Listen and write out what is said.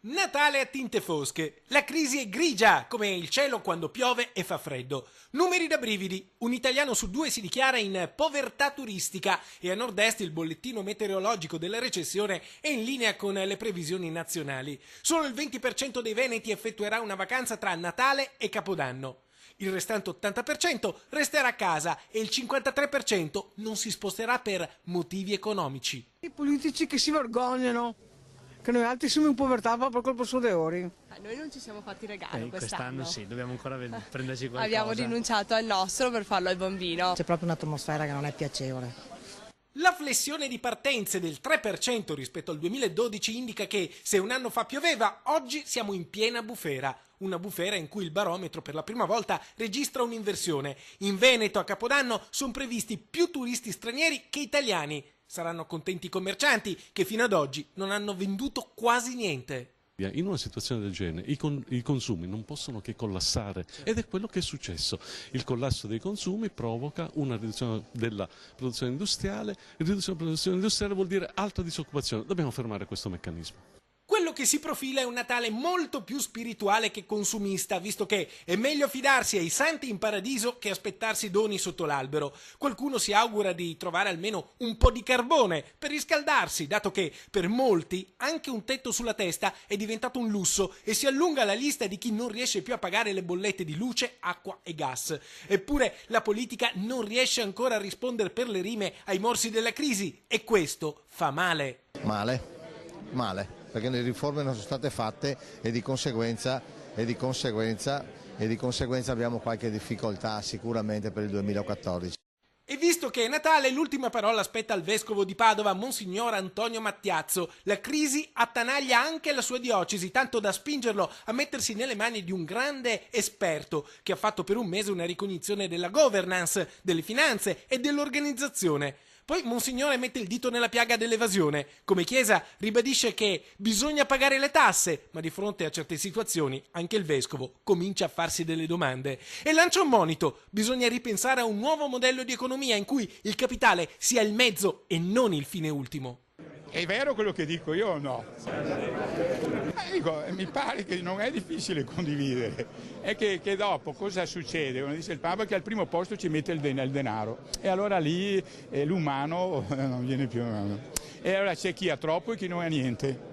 Natale a tinte fosche. La crisi è grigia, come il cielo quando piove e fa freddo. Numeri da brividi. Un italiano su due si dichiara in povertà turistica e a nord-est il bollettino meteorologico della recessione è in linea con le previsioni nazionali. Solo il 20% dei veneti effettuerà una vacanza tra Natale e Capodanno. Il restante 80% resterà a casa e il 53% non si sposterà per motivi economici. I politici che si vergognano, che noi altri siamo in povertà per colpa suo de ori. Noi non ci siamo fatti regalo quest'anno sì, dobbiamo ancora prenderci qualcosa. Abbiamo rinunciato al nostro per farlo al bambino. C'è proprio un'atmosfera che non è piacevole. La flessione di partenze del 3% rispetto al 2012 indica che se un anno fa pioveva, oggi siamo in piena bufera. Una bufera in cui il barometro per la prima volta registra un'inversione. In Veneto a Capodanno sono previsti più turisti stranieri che italiani. Saranno contenti i commercianti che fino ad oggi non hanno venduto quasi niente. In una situazione del genere i consumi non possono che collassare ed è quello che è successo. Il collasso dei consumi provoca una riduzione della produzione industriale, riduzione della produzione industriale vuol dire alta disoccupazione. Dobbiamo fermare questo meccanismo. Quello che si profila è un Natale molto più spirituale che consumista, visto che è meglio fidarsi ai santi in paradiso che aspettarsi doni sotto l'albero. Qualcuno si augura di trovare almeno un po' di carbone per riscaldarsi, dato che per molti anche un tetto sulla testa è diventato un lusso e si allunga la lista di chi non riesce più a pagare le bollette di luce, acqua e gas. Eppure la politica non riesce ancora a rispondere per le rime ai morsi della crisi e questo fa male. Male, perché le riforme non sono state fatte e di conseguenza abbiamo qualche difficoltà sicuramente per il 2014. E visto che è Natale, l'ultima parola spetta al vescovo di Padova, Monsignor Antonio Mattiazzo. La crisi attanaglia anche la sua diocesi, tanto da spingerlo a mettersi nelle mani di un grande esperto che ha fatto per un mese una ricognizione della governance, delle finanze e dell'organizzazione. Poi Monsignore mette il dito nella piaga dell'evasione. Come Chiesa ribadisce che bisogna pagare le tasse, ma di fronte a certe situazioni anche il vescovo comincia a farsi delle domande. E lancia un monito: bisogna ripensare a un nuovo modello di economia in cui il capitale sia il mezzo e non il fine ultimo. È vero quello che dico io o no? Mi pare che non è difficile condividere, è che dopo cosa succede? Uno dice il Papa che al primo posto ci mette il denaro e allora lì l'umano non viene più. E allora c'è chi ha troppo e chi non ha niente.